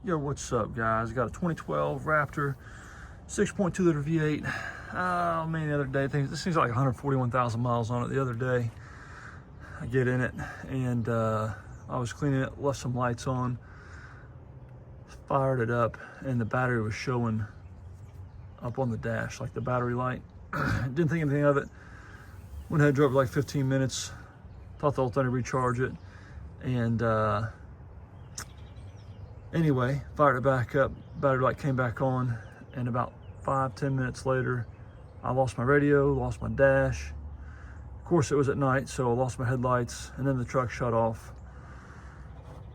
Yo, what's up, guys? Got a 2012 Raptor, 6.2 liter V8. Oh man, the other day, this thing's like 141,000 miles on it. The other day, I get in it and I was cleaning it, left some lights on, fired it up, and the battery was showing up on the dash, like the battery light. Didn't think anything of it. Went ahead, drove like 15 minutes, thought the alternator recharge it, and anyway, fired it back up, battery light came back on, and about 5-10 minutes later, I lost my radio, lost my dash. Of course, it was at night, so I lost my headlights, and then the truck shut off.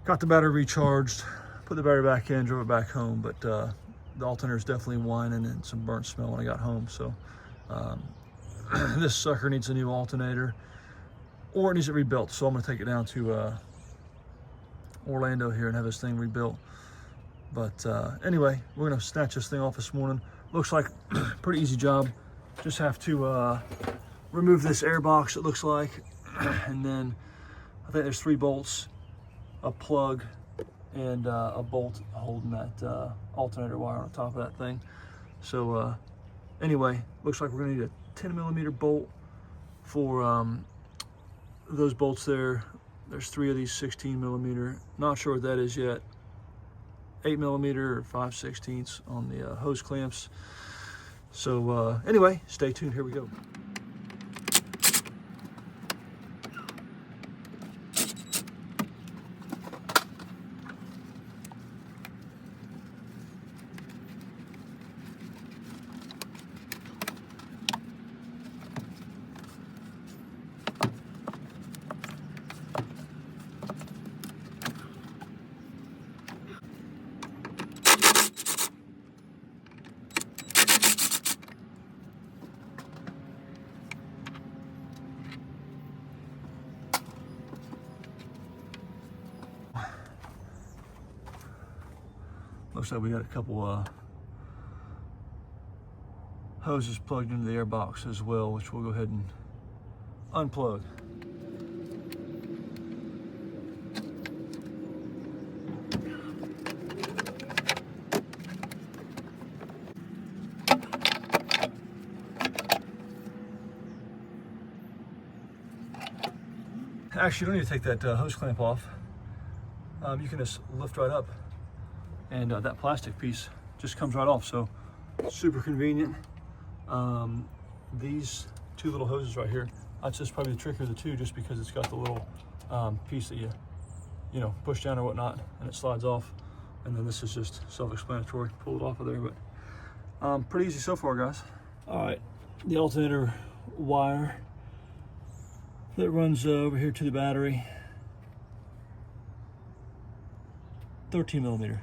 Got the battery recharged, put the battery back in, drove it back home, but the alternator is definitely whining and some burnt smell when I got home, so this sucker needs a new alternator, or it needs it rebuilt, so I'm gonna take it down to Orlando here and have this thing rebuilt. But anyway, we're gonna snatch this thing off this morning. Looks like pretty easy job. Just have to remove this air box, it looks like, and then I think there's 3 bolts, a plug, and a bolt holding that alternator wire on top of that thing. So anyway, looks like we're gonna need a 10mm bolt for those bolts there. There's 3 of these 16mm. Not sure what that is yet. 8mm or 5/16 on the hose clamps. So anyway, stay tuned. Here we go. Looks like we got a couple hoses plugged into the air box as well, which we'll go ahead and unplug. Actually, you don't need to take that hose clamp off. You can just lift right up, and that plastic piece just comes right off, so super convenient. These 2 little hoses right here, I'd say it's probably the trickier of the 2, just because it's got the little piece that you know, push down or whatnot, and it slides off. And then this is just self-explanatory, pull it off of there. But pretty easy so far, guys. All right, the alternator wire that runs over here to the battery, 13mm.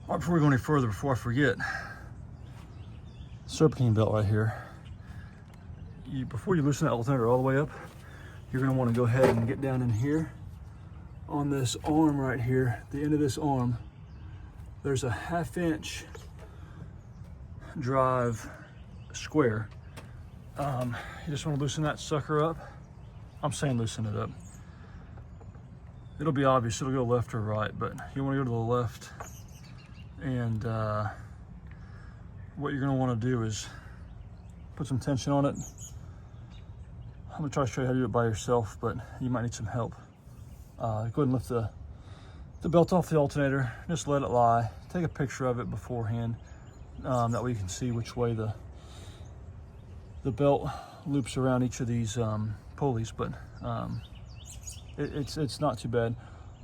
Right before we go any further, before I forget, serpentine belt right here. Before you loosen that alternator all the way up, you're going to want to go ahead and get down in here on this arm right here, the end of this arm. There's a 1/2" drive square. You just want to loosen that sucker up. I'm saying loosen it up. It'll be obvious, it'll go left or right, but you want to go to the left. And what you're going to want to do is put some tension on it. I'm going to try to show you how to do it by yourself, but you might need some help. Go ahead and lift the belt off the alternator. Just let it lie. Take a picture of it beforehand. That way you can see which way the belt loops around each of these pulleys. But it's not too bad.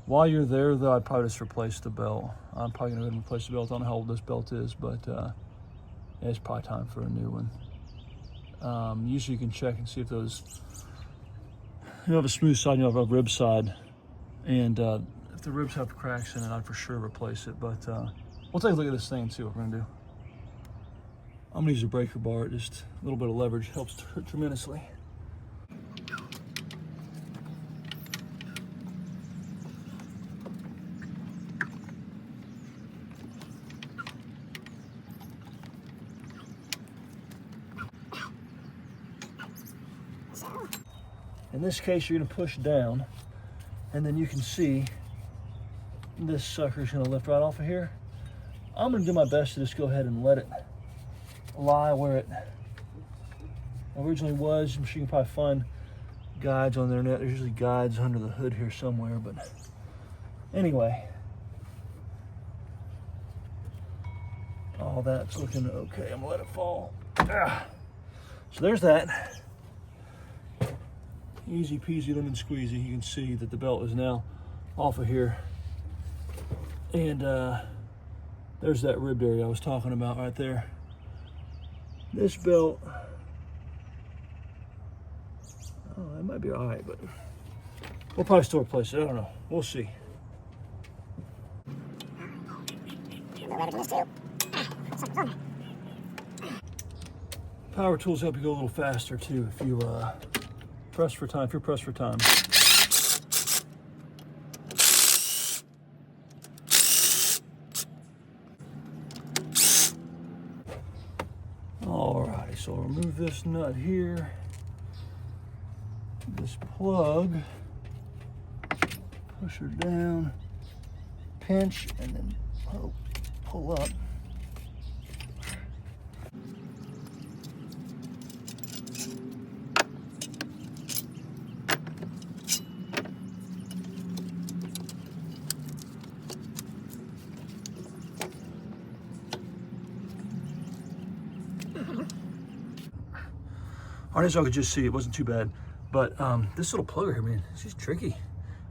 While you're there, though, I'd probably just replace the belt. I'm probably going to go ahead and replace the belt. I don't know how old this belt is, but it's probably time for a new one. Usually you can check and see if those, you have a smooth side, you have a rib side, and if the ribs have cracks in it, I'd for sure replace it. But we'll take a look at this thing and see what we're gonna do. I'm gonna use a breaker bar. Just a little bit of leverage helps tremendously. In this case, you're gonna push down, and then you can see this sucker's gonna lift right off of here. I'm gonna do my best to just go ahead and let it lie where it originally was. I'm sure you can probably find guides on the internet. There's usually guides under the hood here somewhere, but anyway. All that's looking okay. I'm gonna let it fall. So there's that. Easy peasy lemon squeezy. You can see that the belt is now off of here. And there's that ribbed area I was talking about right there. This belt, oh, that might be all right, but we'll probably still replace it. I don't know. We'll see. Power tools help you go a little faster too if you press for time. If you're pressed for time. Alrighty, so I'll remove this nut here. This plug. Push her down. Pinch and then pull up. All right, so I could just see it wasn't too bad, but this little plugger here, man, she's tricky.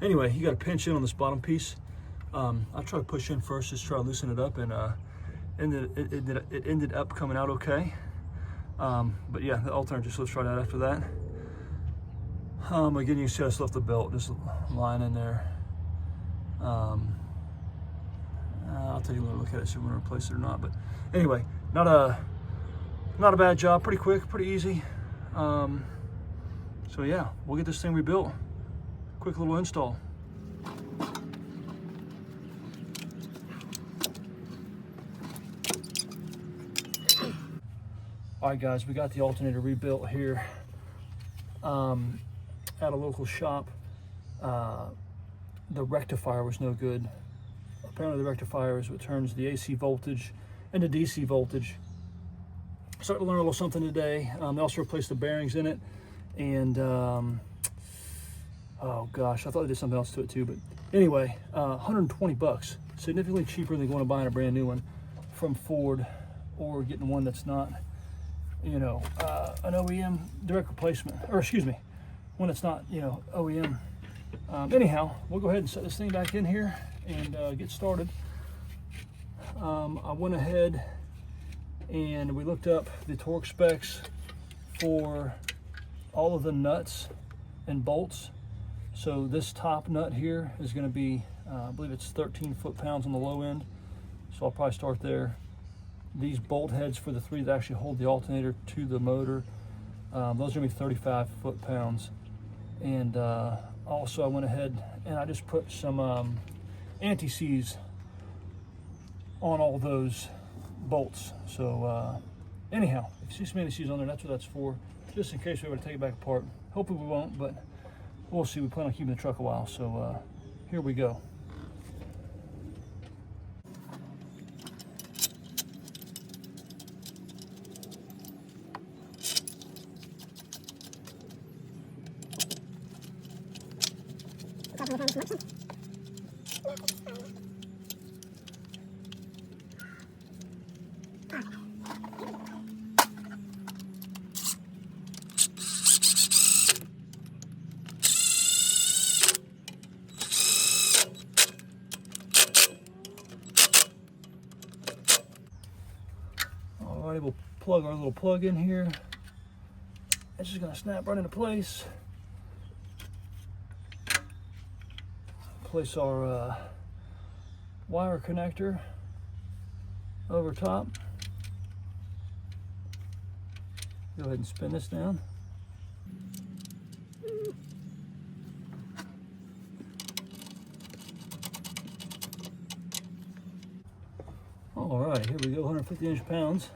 Anyway, you got to pinch in on this bottom piece. I tried to push in first, just try to loosen it up, and it ended up coming out okay. But yeah, the alternator just lifts right out after that. Again, you can see I just left the belt just lying in there. I'll take a little look at it, see if we're gonna replace it or not. But anyway, not a bad job. Pretty quick, pretty easy. So yeah, we'll get this thing rebuilt. Quick little install. All right, guys, we got the alternator rebuilt here at a local shop. The rectifier was no good. Apparently the rectifier is what turns the AC voltage into DC voltage. Started to learn a little something today. They also replaced the bearings in it, and oh gosh, I thought they did something else to it too. But anyway, 120 bucks, significantly cheaper than going and buying a brand new one from Ford, or getting one that's not, you know, an OEM direct replacement, or excuse me, one that's not, you know, OEM. Anyhow, we'll go ahead and set this thing back in here and get started. I went ahead and we looked up the torque specs for all of the nuts and bolts. So this top nut here is going to be, I believe it's 13 foot-pounds on the low end. So I'll probably start there. These bolt heads for the three that actually hold the alternator to the motor, those are going to be 35 foot-pounds. And also I went ahead and I just put some anti-seize on all those bolts. So anyhow, if you see some anti-seize on there, that's what that's for, just in case we were to take it back apart. Hopefully we won't, but we'll see. We plan on keeping the truck a while, so here we go. Alrighty, we'll plug our little plug in here. It's just gonna snap right into place. Place our wire connector over top. Go ahead and spin this down. All right, here we go, 150 inch-pounds.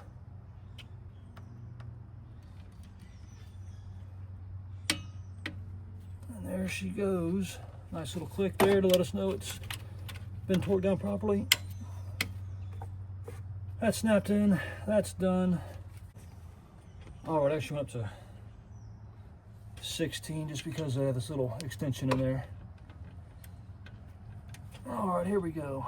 And there she goes. Nice little click there to let us know it's been torqued down properly. That's snapped in, that's done. All right, actually went up to 16 just because I have this little extension in there. All right, here we go.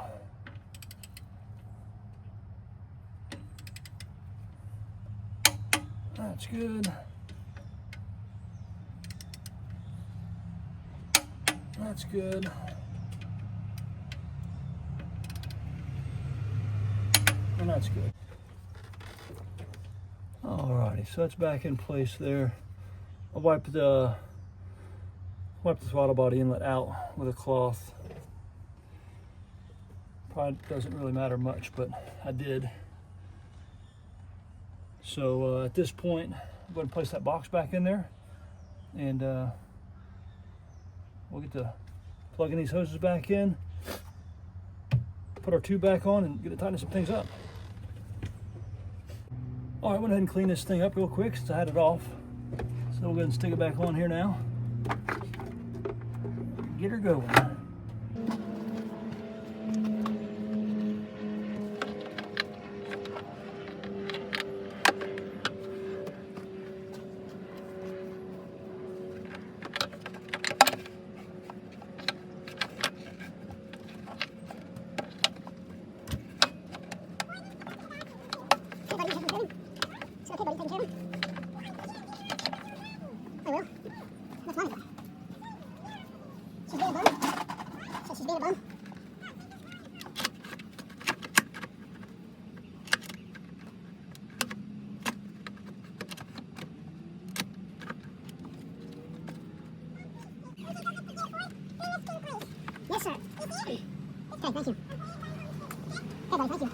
That's good. That's good. And that's good. Alrighty, so that's back in place there. I wiped the throttle body inlet out with a cloth. Probably doesn't really matter much, but I did. So at this point, I'm going to place that box back in there, and we'll get to plugging these hoses back in, put our tube back on, and get to tighten some things up. All right, I went ahead and clean this thing up real quick since I had it off. So we'll go ahead and stick it back on here now. Get her going. Yes, sir. Okay, thank you. Okay, buddy, thank you.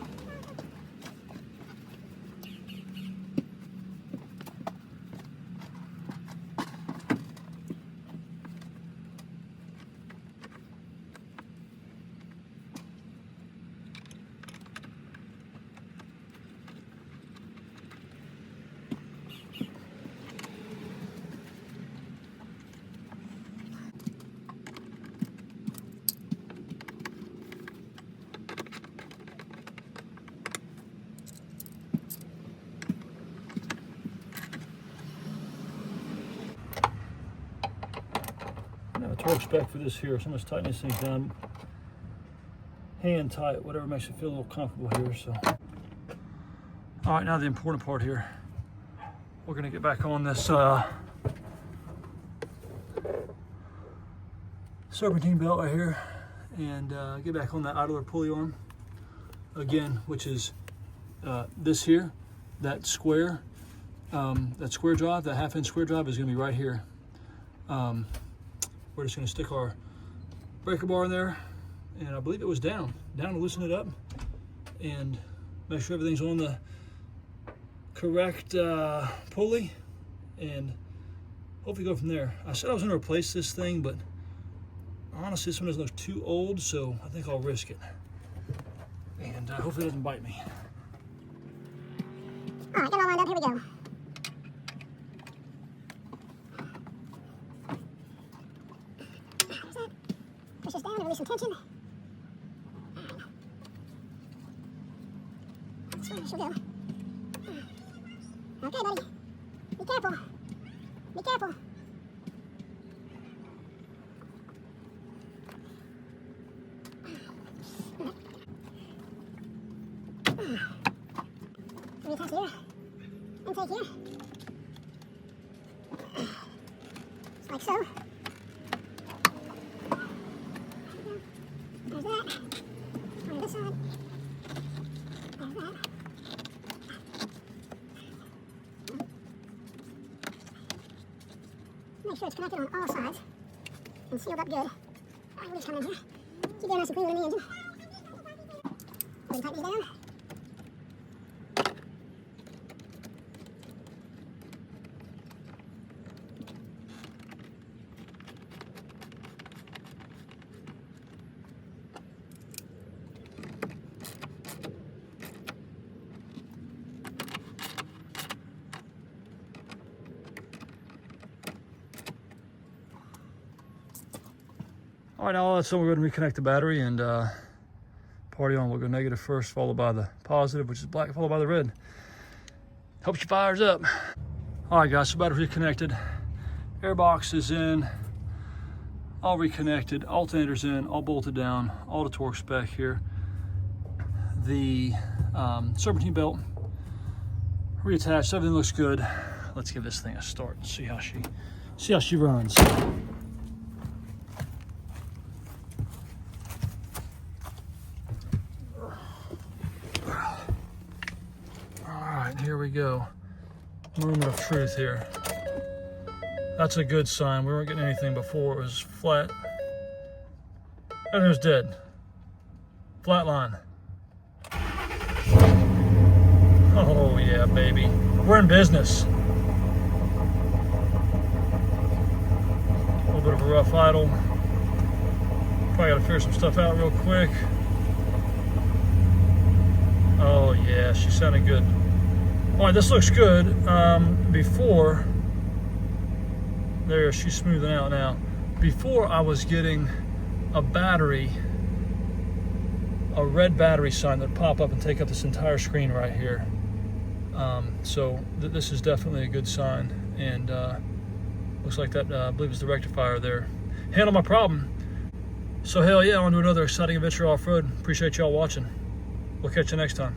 Now the torque spec for this here, so I'm just tightening these things down. Hand tight, whatever makes you feel a little comfortable here. So, all right, now the important part here. We're gonna get back on this serpentine belt right here, and get back on that idler pulley arm again, which is this here, that square drive, that half-inch square drive is gonna be right here. We're just gonna stick our breaker bar in there, and I believe it was down to loosen it up and make sure everything's on the correct pulley, and hopefully go from there. I said I was gonna replace this thing, but honestly this one doesn't look too old, so I think I'll risk it, and hopefully it doesn't bite me. All right, get all lined up, here we go. Push this down and release some tension. Swing, she'll go. Okay, buddy. Be careful. Be careful. Retest here. Intake here. Just like so. There's that. On this side. There's that. Make sure it's connected on all sides and sealed up good. Alright, we'll just come in here. Keep it nice and clean with the engine. Go ahead and tighten these down. All right, now so we're going to reconnect the battery and party on. We'll go negative first, followed by the positive, which is black, followed by the red. Helps you fires up. All right, guys, so battery reconnected. Airbox is in, all reconnected, alternator's in, all bolted down, all the torque spec here. The serpentine belt reattached, everything looks good. Let's give this thing a start and see how she runs. Here we go. Moment of truth here. That's a good sign. We weren't getting anything before. It was flat. And it was dead. Flat line. Oh yeah, baby. We're in business. A little bit of a rough idle. Probably gotta figure some stuff out real quick. Oh yeah, she sounded good. All right, this looks good. Before, there, she's smoothing out now. Before I was getting a battery, a red battery sign that would pop up and take up this entire screen right here. So this is definitely a good sign. And looks like that, I believe is the rectifier there. Handle my problem. So hell yeah, on to another exciting adventure off-road. Appreciate y'all watching. We'll catch you next time.